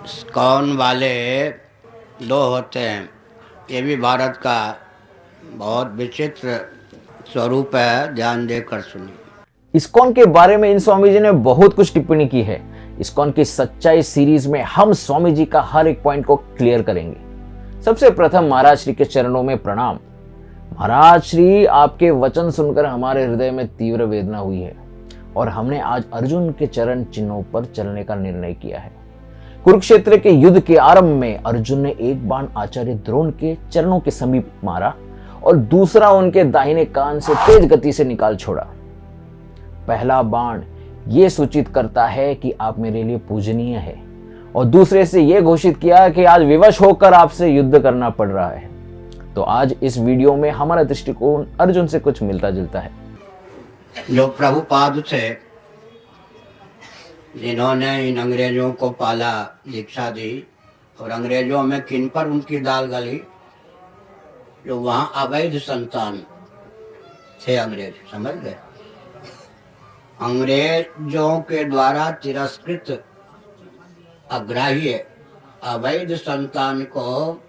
ISKCON वाले दो होते हैं। ये भी भारत का बहुत विचित्र स्वरूप है, ध्यान देकर सुनिए। इस्कॉन के बारे में इन स्वामी जी ने बहुत कुछ टिप्पणी की है। इस्कॉन की सच्चाई सीरीज में हम स्वामी जी का हर एक पॉइंट को क्लियर करेंगे। सबसे प्रथम महाराज श्री के चरणों में प्रणाम। महाराज श्री, आपके वचन सुनकर हमारे हृदय में तीव्र वेदना हुई है और हमने आज अर्जुन के चरण चिन्हों पर चलने का निर्णय किया है। कुरुक्षेत्र के युद्ध के आरंभ में अर्जुन ने एक बाण आचार्य द्रोण के चरणों के समीप मारा और दूसरा उनके दाहिने कान से तेज गति से निकाल छोड़ा। पहला बाण यह सूचित करता है कि आप मेरे लिए पूजनीय है और दूसरे से यह घोषित किया कि आज विवश होकर आपसे युद्ध करना पड़ रहा है। तो आज इस वीडियो में हमारा दृष्टिकोण अर्जुन से कुछ मिलता जुलता है। जो प्रभुपाद थे, जिन्होंने इन अंग्रेजों को पाला, दीक्षा दी, और अंग्रेजों में किन पर उनकी दाल गली, जो वहाँ अवैध संतान थे अंग्रेज, समझ गए। अंग्रेजों के द्वारा तिरस्कृत अग्राह्य अवैध संतान को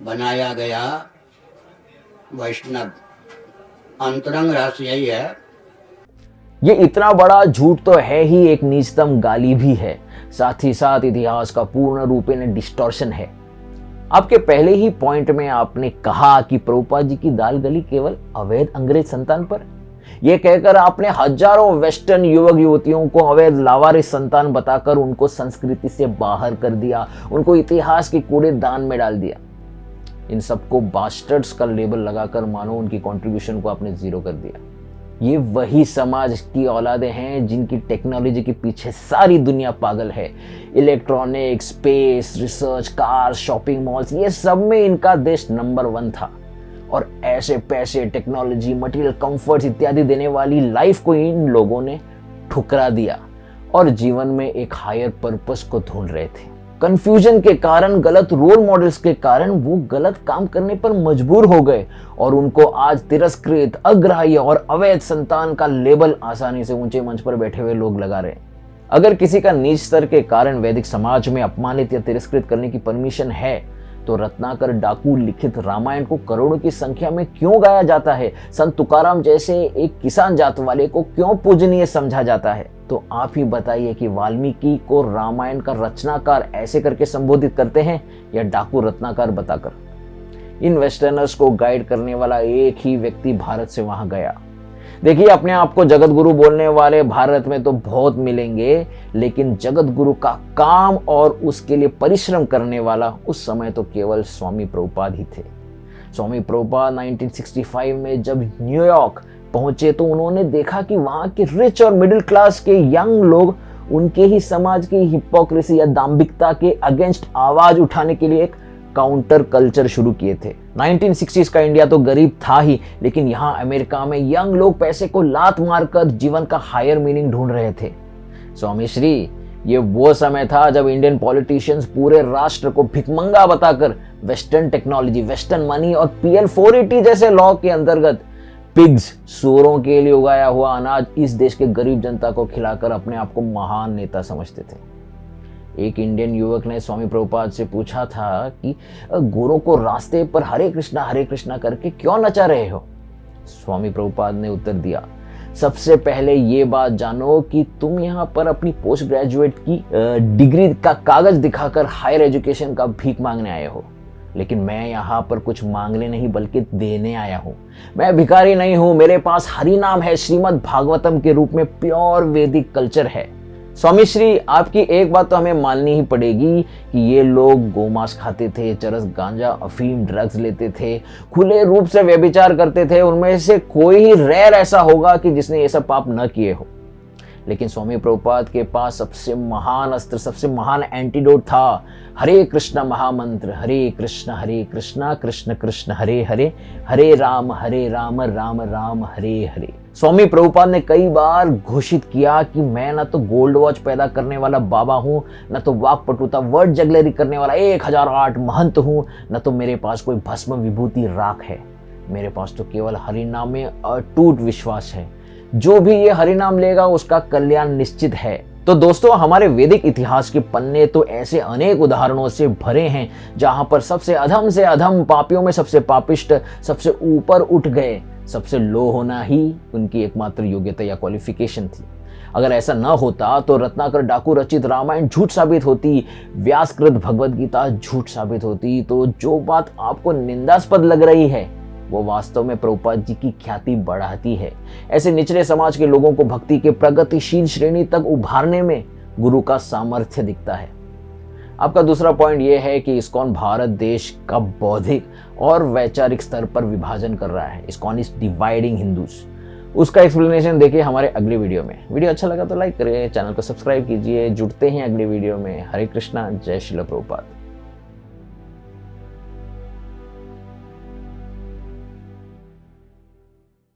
बनाया गया वैष्णव। अंतरंग रहस्य यही है। ये इतना बड़ा झूठ तो है ही, एक नीचतम गाली भी है, साथ ही साथ इतिहास का पूर्ण रूप में डिस्टॉर्शन है। आपके पहले ही पॉइंट में आपने कहा कि प्रभुपाद जी की दाल गली केवल अवैध अंग्रेज संतान पर। यह कहकर आपने हजारों वेस्टर्न युवक युवतियों को अवैध लावारिस संतान बताकर उनको संस्कृति से बाहर कर दिया, उनको इतिहास के कूड़ेदान में डाल दिया। इन सबको बास्टर्ड्स का लेबल लगाकर मानो उनकी कंट्रीब्यूशन को आपने जीरो कर दिया। ये वही समाज की औलादें हैं जिनकी टेक्नोलॉजी के पीछे सारी दुनिया पागल है। Electronics, space, research, car, shopping malls, ये सब में इनका देश नंबर 1 था। और ऐसे पैसे, टेक्नोलॉजी, मटेरियल कंफर्ट्स इत्यादि देने वाली लाइफ को इन लोगों ने ठुकरा दिया और जीवन में एक हायर पर्पस को ढूंढ रहे थे। कंफ्यूजन के कारण, गलत रोल मॉडल्स के कारण वो गलत काम करने पर मजबूर हो गए और उनको आज तिरस्कृत, अग्राह्य और अवैध संतान का लेबल आसानी से ऊंचे मंच पर बैठे हुए लोग लगा रहे। अगर किसी का नीच स्तर के कारण वैदिक समाज में अपमानित या तिरस्कृत करने की परमिशन है तो रत्नाकर डाकू लिखित रामायण को करोड़ों की संख्या में क्यों गाया जाता है? संत तुकाराम जैसे एक किसान जात वाले को क्यों पूजनीय समझा जाता है? तो आप ही बताइए कि वाल्मीकि को रामायण का रचनाकार ऐसे करके संबोधित करते हैं या डाकू रत्नाकर बताकर? इन वेस्टर्नर्स को गाइड करने वाला एक ही व्यक्ति भारत से वहां गया। देखिए, अपने आप को जगत गुरु बोलने वाले भारत में तो बहुत मिलेंगे, लेकिन जगत गुरु का काम और उसके लिए परिश्रम करने वाला उस समय तो केवल स्वामी प्रभुपाद ही थे। स्वामी प्रभुपाद 1965 में जब न्यूयॉर्क पहुंचे तो उन्होंने देखा कि वहां के रिच और मिडिल क्लास के यंग लोग उनके ही समाज की हिपोक्रेसी या दाम्भिकता के अगेंस्ट आवाज उठाने के लिए एक काउंटर कल्चर शुरू किए थे। 1960s का इंडिया तो गरीब था ही, लेकिन यहाँ अमेरिका में यंग लोग पैसे को लात मारकर जीवन का हायर मीनिंग ढूंढ रहे थे। स्वामी श्री, ये वो समय था जब इंडियन पॉलिटिशियंस पूरे राष्ट्र को भिखमंगा बताकर वेस्टर्न टेक्नोलॉजी, वेस्टर्न मनी और PL 480 जैसे लॉ के अंतर्गत पिग्स, सूरों के लिए उगाया हुआ अनाज इस देश के गरीब जनता को खिलाकर अपने आप को महान नेता समझते थे। एक इंडियन युवक ने स्वामी प्रभुपाद से पूछा था कि गुरु को रास्ते पर हरे कृष्णा करके क्यों नचा रहे हो? स्वामी प्रभुपाद ने उत्तर दिया, सबसे पहले ये बात जानो कि तुम यहाँ पर अपनी पोस्ट ग्रेजुएट की डिग्री का कागज दिखाकर हायर एजुकेशन का भीख मांगने आए हो, लेकिन मैं यहाँ पर कुछ मांगने नहीं बल्कि देने आया हूँ। मैं भिखारी नहीं हूँ, मेरे पास हरि नाम है, श्रीमद् भागवतम के रूप में प्योर वैदिक कल्चर है। स्वामी श्री, आपकी एक बात तो हमें माननी ही पड़ेगी कि ये लोग गोमांस खाते थे, चरस, गांजा, अफीम, ड्रग्स लेते थे, खुले रूप से व्यभिचार करते थे। उनमें से कोई ही रेयर ऐसा होगा कि जिसने ये सब पाप न किए हो। लेकिन स्वामी प्रभुपाद के पास सबसे महान अस्त्र, सबसे महान एंटीडोट था हरे कृष्ण महामंत्र। हरे कृष्ण कृष्ण कृष्ण हरे हरे, हरे राम राम राम हरे हरे। स्वामी प्रभुपाद ने कई बार घोषित किया कि मैं न तो गोल्ड वॉच पैदा करने वाला बाबा हूँ, न तो वाक्पटुता, वर्ड जगलरी करने वाला 1008 महंत हूँ, न तो मेरे पास कोई भस्म विभूति राख है। मेरे पास तो केवल हरिनाम में अटूट विश्वास है। जो भी ये हरिनाम लेगा उसका कल्याण निश्चित है। तो दोस्तों, हमारे वैदिक इतिहास के पन्ने तो ऐसे अनेक उदाहरणों से भरे हैं जहां पर सबसे अधम से अधम पापियों में सबसे पापिष्ट सबसे ऊपर उठ गए। सबसे लो होना ही उनकी एकमात्र योग्यता या क्वालिफिकेशन थी। अगर ऐसा न होता तो रत्नाकर डाकू रचित रामायण झूठ साबित होती, व्यासकृत भगवद गीता झूठ साबित होती। तो जो बात आपको निंदास्पद लग रही है वो वास्तव में प्रभुपाद जी की ख्याति बढ़ाती है। ऐसे निचले समाज के लोगों को भक्ति के प्रगतिशील श्रेणी तक उभारने में गुरु का सामर्थ्य दिखता है। आपका दूसरा पॉइंट यह है कि इस्कॉन भारत देश का बौद्धिक और वैचारिक स्तर पर विभाजन कर रहा है। ISKCON is dividing Hindus. उसका एक्सप्लेनेशन देखिए हमारे अगले वीडियो में। वीडियो अच्छा लगा तो लाइक करिए, चैनल को सब्सक्राइब कीजिए। जुड़ते हैं अगले वीडियो में। हरे कृष्णा, जय श्रील प्रभुपाद।